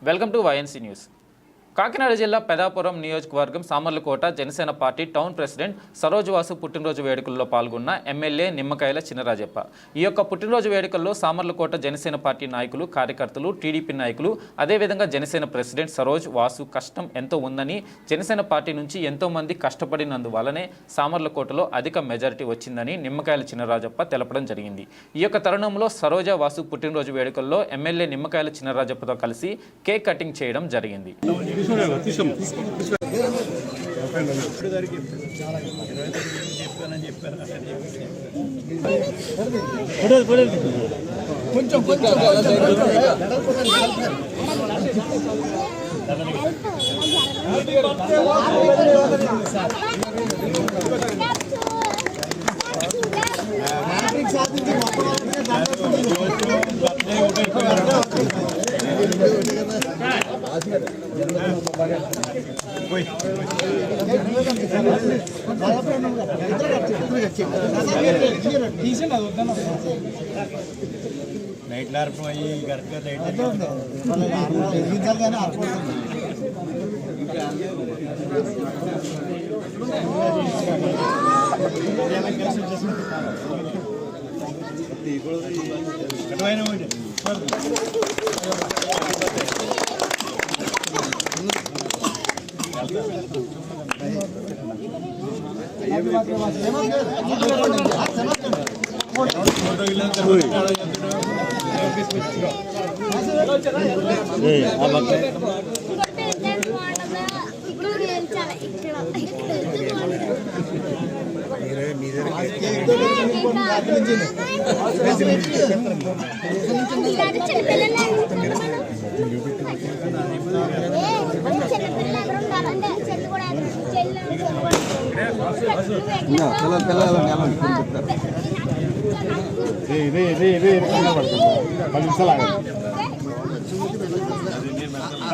Welcome to YNC news. Kakinada జిల్లా పెదాపురం నియోజకవర్గం Samarlakota Janasena party town president Saroj Vasu పుట్టినరోజు వేడుకల్లో పాల్గొన్న ఎమ్మెల్యే నిమ్మకాయల చినరాజప్ప. ఈ యొక్క పుట్టినరోజు వేడుకల్లో సామర్లకోట జనసేన పార్టీ నాయకులు, కార్యకర్తలు, టీడీపీ నాయకులు, అదేవిధంగా జనసేన ప్రెసిడెంట్ సరోజ్ వాసు కష్టం ఎంతో ఉందని, జనసేన పార్టీ నుంచి ఎంతో మంది కష్టపడినందువల్లనే సామర్లకోటలో అధిక మెజారిటీ వచ్చిందని నిమ్మకాయల చినరాజప్ప తెలపడం జరిగింది. ఈ యొక్క తరుణంలో సరోజ వాసు పుట్టినరోజు వేడుకల్లో ఎమ్మెల్యే నిమ్మకాయల చినరాజప్పతో కలిసి కేక్ కటింగ్ చేయడం జరిగింది. నైట్ ఆర్పం అయ్యి కరెక్ట్గా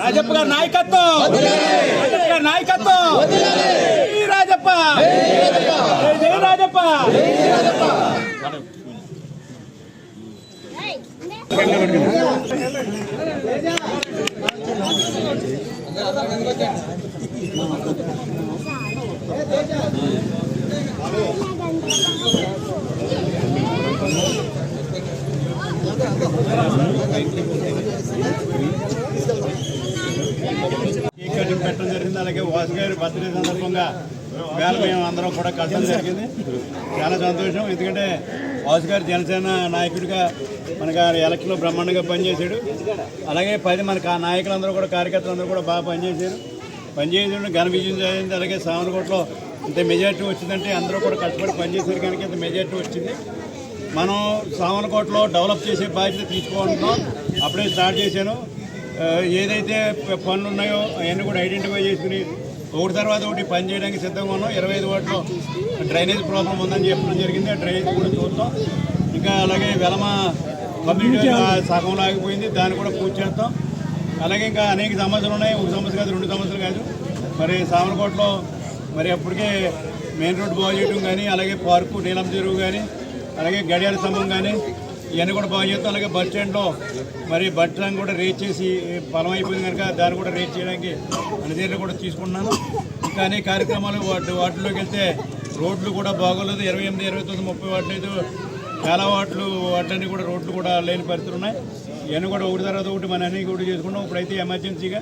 రాజప్ప గారి నాయకత్వం, నాయకత్వం రాజప్ప, జై రాజప్ప. పెట్టడం జరిగింది. అలాగే వాసు గారి బర్త్డే సందర్భంగా వేళ మేము అందరం కూడా కట్టడం జరిగింది. చాలా సంతోషం. ఎందుకంటే వాసు గారు జనసేన నాయకుడిగా మనకు ఎలక్షన్లో బ్రహ్మాండంగా పనిచేశాడు. అలాగే 10 మన నాయకులందరూ కూడా, కార్యకర్తలందరూ కూడా బాగా పనిచేశారు. ఘన విజయం జరిగింది. అలాగే సామర్లకోటలో ఇంత మెజార్టీ వచ్చిందంటే అందరూ కూడా కష్టపడి పనిచేశారు కనుక ఇంత మెజార్టీ వచ్చింది. మనం సామర్లకోటలో డెవలప్ చేసే బాధ్యత తీసుకోవాలన్నాం. అప్పుడే స్టార్ట్ చేశాను. ఏదైతే పనులు ఉన్నాయో అవన్నీ కూడా ఐడెంటిఫై చేసుకుని ఒకటి తర్వాత ఒకటి పని చేయడానికి సిద్ధంగా ఉన్నాం. 25 వార్డులో డ్రైనేజ్ ప్రాబ్లం ఉందని చెప్పడం జరిగింది. ఆ డ్రైనేజ్ కూడా చూస్తాం. ఇంకా అలాగే వెలమ కమ్యూనిటీ సగం లాగిపోయింది, దాన్ని కూడా పూర్తి చేస్తాం. అలాగే ఇంకా అనేక సమస్యలు ఉన్నాయి. ఒక సమస్య కాదు, 2 సమస్యలు కాదు. మరి సామర్లకోటలో మరి అప్పటికే మెయిన్ రోడ్డు బాగు చేయడం కానీ, అలాగే పార్కు, నీలం చెరువు కానీ, అలాగే గడియార స్తంభం కానీ ఇవన్నీ కూడా బాగు చేస్తాం. అలాగే బస్ స్టాండ్లో మరి బస్ స్టాండ్ కూడా రేట్ చేసి బలం అయిపోయింది కనుక దాన్ని కూడా రేట్ చేయడానికి అన్ని చర్యలు కూడా తీసుకుంటున్నాను. ఇంకా అనేక కార్యక్రమాలు వాటిలోకి వెళ్తే రోడ్లు కూడా బాగోలేదు. 28, 29, 30 వాటిలో అయితే చాలా వాటిని కూడా రోడ్లు కూడా లేని పరిస్థితులు ఉన్నాయి. ఇవన్నీ కూడా ఒకటి తర్వాత ఒకటి మన అన్నీ కూడా చేసుకుంటాం. ఇప్పుడైతే ఎమర్జెన్సీగా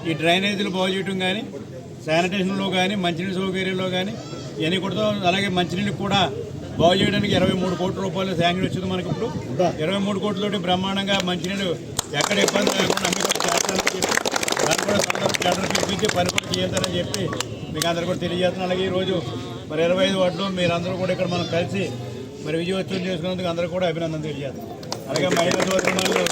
ఈ డ్రైనేజీలు బాగు చేయడం కానీ, శానిటేషన్లో కానీ, మంచినీళ్ళ సౌకర్యంలో కానీ ఇవన్నీ కూడా, అలాగే మంచినీళ్ళకి కూడా బాగు చేయడానికి 23 కోట్ల రూపాయలు శాంక్షన్ వచ్చింది మనకి. ఇప్పుడు 23 కోట్లతోటి బ్రహ్మాండంగా మంచినీళ్ళు ఎక్కడ ఇబ్బంది లేకుండా అన్ని కూడా చేస్తారని చెప్పి దాన్ని కూడా టెండర్ పిలిపించి పని కూడా చేయాలని చెప్పి మీకు అందరూ కూడా తెలియజేస్తున్నాను. అలాగే ఈరోజు మరి 25 వార్డులు మీరందరూ కూడా ఇక్కడ మనం కలిసి మరి విజయోత్సవం చేసుకున్నందుకు అందరూ కూడా అభినందన తెలియజేస్తాం. అలాగే మహిళా సోదరులు